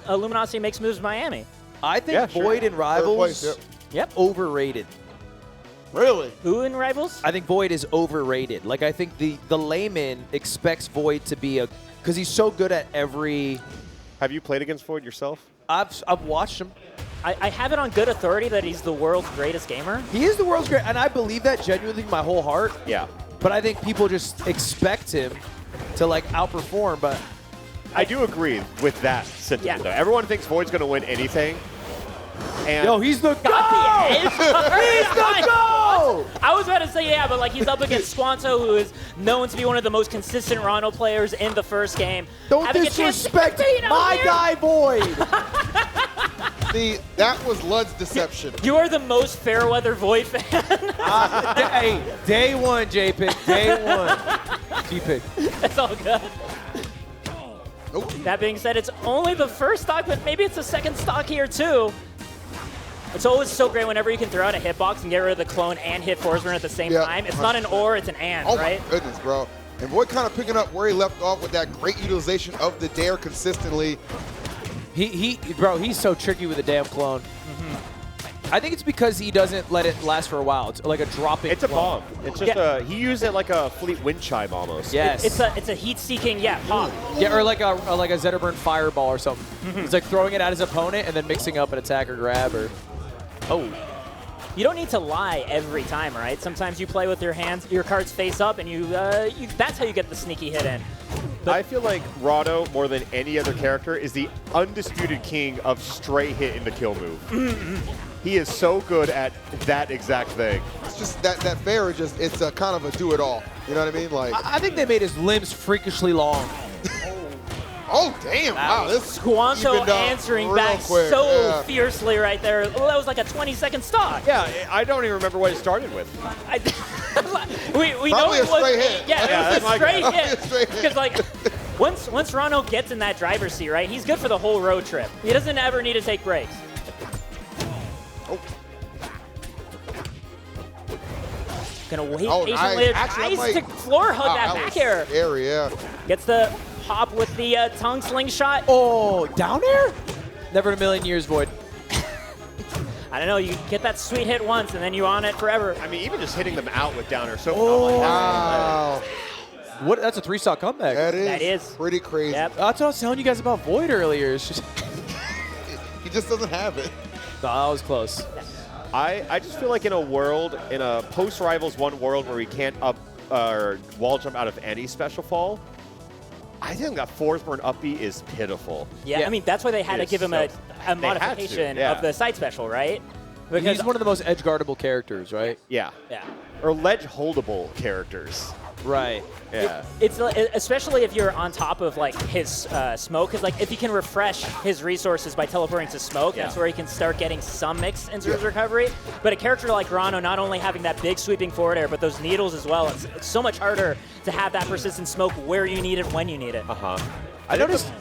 Luminosity makes moves Miami. I think VoiD and Rivals, Yep. overrated. Really? Who in Rivals? I think VoiD is overrated. Like, I think the layman expects VoiD to be a, because he's so good at every. Have you played against VoiD yourself? I've watched him. I have it on good authority that he's the world's greatest gamer. He is the world's great, and I believe that genuinely with my whole heart. Yeah. But I think people just expect him to like outperform. But I do agree with that sentiment, though. Everyone thinks VoiD's going to win anything. And yo, he's the goal! He's the goal! I was about to say, yeah, but like he's up against Squanto, who is known to be one of the most consistent Ranno players in the first game. Don't disrespect my guy, VoiD. See, that was Lud's deception. You are the most fair weather VoiD fan. Hey, day one, J-Pick, day one. G-Pick. That's all good. Nope. That being said, it's only the first stock, but maybe it's a second stock here too. It's always so great whenever you can throw out a hitbox and get rid of the clone and hit Forsburn at the same time. It's not an or, it's an and, right? Oh my goodness, bro. And VoiD kind of picking up where he left off with that great utilization of the dare consistently. Bro, he's so tricky with the damn clone. I think it's because he doesn't let it last for a while. It's like a dropping. It's a bomb. It's just he used it like a fleet wind chime almost. Yes. It's a heat-seeking, pop. Yeah, or like a Zetterburn fireball or something. It's like throwing it at his opponent and then mixing up an attack or grab or. Oh. You don't need to lie every time, right? Sometimes you play with your hands, your cards face up, and that's how you get the sneaky hit in. But I feel like Ranno, more than any other character, is the undisputed king of straight hit in the kill move. He is so good at that exact thing. It's just that fair is just, it's a kind of a do-it-all. You know what I mean? Like. I think they made his limbs freakishly long. Oh, damn. Wow. This Squanto answering back so fiercely right there. Well, that was like a 20-second stock. Yeah, I don't even remember what it started with. we know it was straight hit. Yeah, it was a straight hit. Straight hit. Because like, once Ranno gets in that driver's seat, right, he's good for the whole road trip. He doesn't ever need to take breaks. Oh. Gonna wait patiently. Tries to floor hug that back air. Scary, yeah. Gets the hop with the tongue slingshot. Oh, down air? Never in a million years, VoiD. I don't know, you get that sweet hit once and then you on it forever. I mean, even just hitting them out with downer so Wow. What? That's a 3-stock comeback. That is pretty crazy. Yep. That's what I was telling you guys about VoiD earlier. It's just He just doesn't have it. that was close. I just feel like in a post-Rivals 1 world where we can't wall jump out of any special fall, I think that Forsburn up B is pitiful. Yeah, I mean, that's why they had to give him a modification of the side special, right? Because he's one of the most edge guardable characters, right? Yeah. Yeah. Or ledge holdable characters. Right. Yeah. It's especially if you're on top of like his smoke, because like if you can refresh his resources by teleporting to smoke, that's where he can start getting some mix into his recovery. But a character like Ranno, not only having that big sweeping forward air, but those needles as well, it's so much harder to have that persistent smoke where you need it, when you need it. I noticed.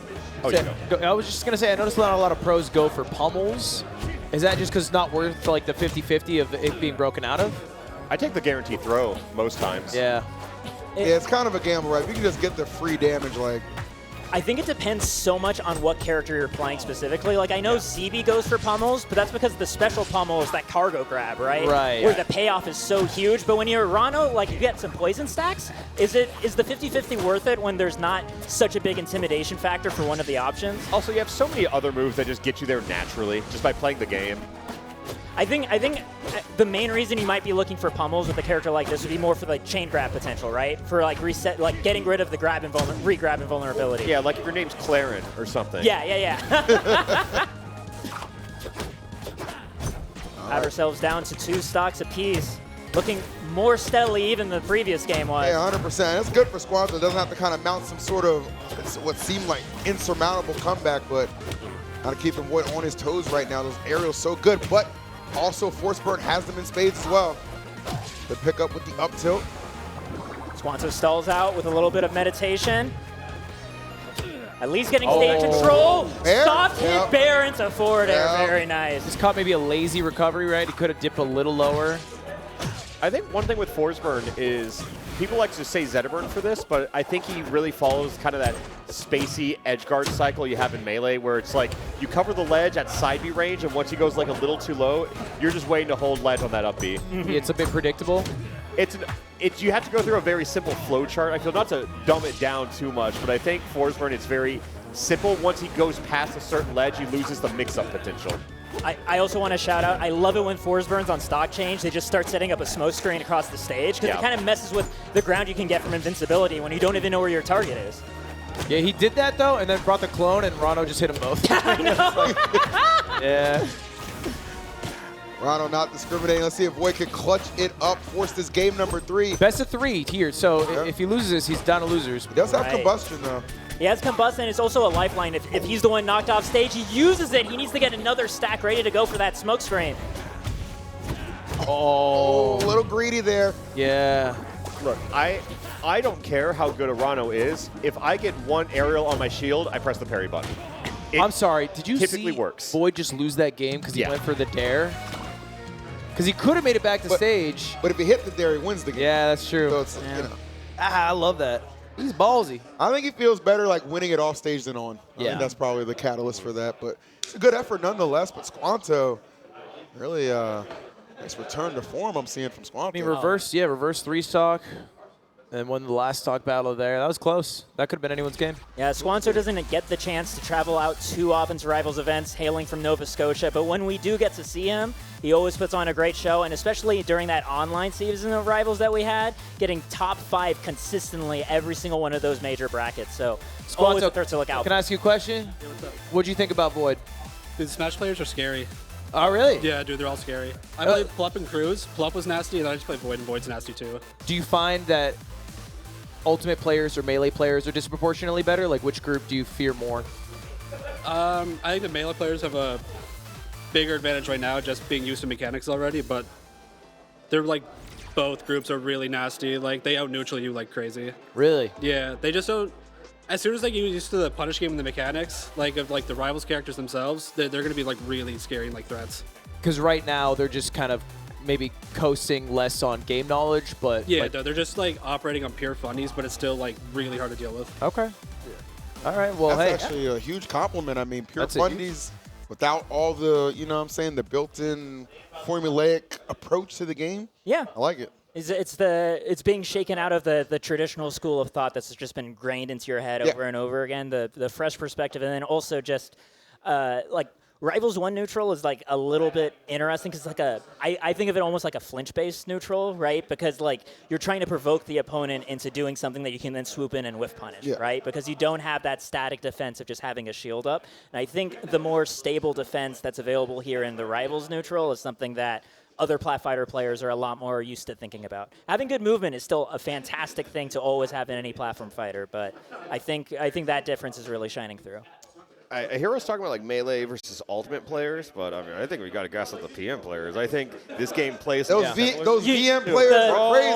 I was just gonna say, I noticed a lot of pros go for pummels. Is that just because it's not worth like the 50-50 of it being broken out of? I take the guaranteed throw most times. Yeah. Yeah, it's kind of a gamble, right? You can just get the free damage, like. I think it depends so much on what character you're playing specifically. Like, I know ZB goes for pummels, but that's because the special pummel is that cargo grab, right? Right. Where the payoff is so huge. But when you're Ranno, like, you get some poison stacks. Is the 50-50 worth it when there's not such a big intimidation factor for one of the options? Also, you have so many other moves that just get you there naturally, just by playing the game. I think the main reason you might be looking for pummels with a character like this would be more for like chain grab potential, right? For like reset, like getting rid of the grab and re-grab invulnerability. Yeah, like if your name's Claren or something. Yeah. Have ourselves down to 2 stocks apiece. Looking more steadily even than the previous game was. Yeah, 100%. That's good for Squanto. It doesn't have to kind of mount some sort of what seemed like insurmountable comeback, but kind of keeping VoiD on his toes right now. Those aerials so good, but also Forsburn has them in spades as well. The pick up with the up tilt. Squanto stalls out with a little bit of meditation. At least getting stage control. Soft hit bear into forward air. Very nice. Just caught maybe a lazy recovery, right? He could have dipped a little lower. I think one thing with Forsburn is people like to say Zetterburn for this, but I think he really follows kind of that spacey edge guard cycle you have in Melee, where it's like you cover the ledge at side B range, and once he goes like a little too low, you're just waiting to hold ledge on that up B. It's a bit predictable. You have to go through a very simple flow chart. I feel not to dumb it down too much, but I think Forsburn, it's very simple. Once he goes past a certain ledge, he loses the mix-up potential. I also want to shout out, I love it when Forsburn's on stock change, they just start setting up a smoke screen across the stage, because it kind of messes with the ground you can get from invincibility when you don't even know where your target is. Yeah, he did that, though, and then brought the clone, and Ranno just hit them both. I know. Yeah. Ranno not discriminating. Let's see if VoiD can clutch it up, force this game number 3. Best of 3 here, so if he loses this, he's down to losers. He does have combustion, though. He has combustion. It's also a lifeline. If he's the one knocked off stage, he uses it. He needs to get another stack ready to go for that smoke screen. Oh, a little greedy there. Yeah. Look, I don't care how good a Ranno is. If I get one aerial on my shield, I press the parry button. I'm sorry, did you typically see works. VoiD just lose that game because he went for the dare? Because he could have made it back to stage. But if he hit the dare, he wins the game. Yeah, that's true. So it's, you know. I love that. He's ballsy. I think he feels better like winning it off stage than on. I think that's probably the catalyst for that. But it's a good effort nonetheless. But Squanto, really nice return to form I'm seeing from Squanto. I mean, reverse 3-stock. And won the last stock battle there. That was close. That could have been anyone's game. Yeah, Squanto doesn't get the chance to travel out too often to Rivals events, hailing from Nova Scotia. But when we do get to see him, he always puts on a great show. And especially during that online season of Rivals that we had, getting top 5 consistently every single one of those major brackets. So always a threat to look out for. Can I ask you a question? Yeah, what's up? What'd you think about VoiD? Dude, Smash players are scary. Oh, really? Yeah, dude, they're all scary. I played Plup and Cruz. Plup was nasty, and then I just played VoiD, and VoID's nasty too. Do you find that Ultimate players or Melee players are disproportionately better? Like, which group do you fear more? I think the Melee players have a bigger advantage right now, just being used to mechanics already, but they're like, both groups are really nasty. Like, they out-neutral you like crazy. Really? Yeah, they just don't... As soon as they get used to the punish game and the mechanics, like, of like the Rivals characters themselves, they're going to be like really scary like threats. Because right now, they're just kind of maybe coasting less on game knowledge, but... Yeah, like, they're just like operating on pure funnies, but it's still like really hard to deal with. Okay. Yeah. All right, well, that's actually a huge compliment. I mean, pure fundies without all the, you know what I'm saying, the built-in formulaic approach to the game. Yeah. I like it. It's being shaken out of the traditional school of thought that's just been ingrained into your head over and over again, the fresh perspective, and then also just like Rivals 1 neutral is like a little bit interesting because like I think of it almost like a flinch-based neutral, right? Because like you're trying to provoke the opponent into doing something that you can then swoop in and whiff punish, right? Because you don't have that static defense of just having a shield up. And I think the more stable defense that's available here in the Rivals neutral is something that other plat fighter players are a lot more used to thinking about. Having good movement is still a fantastic thing to always have in any platform fighter, but I think that difference is really shining through. I hear us talking about like Melee versus Ultimate players, but I mean, I think we got to gas up the PM players. I think this game plays... Those VM players are crazy.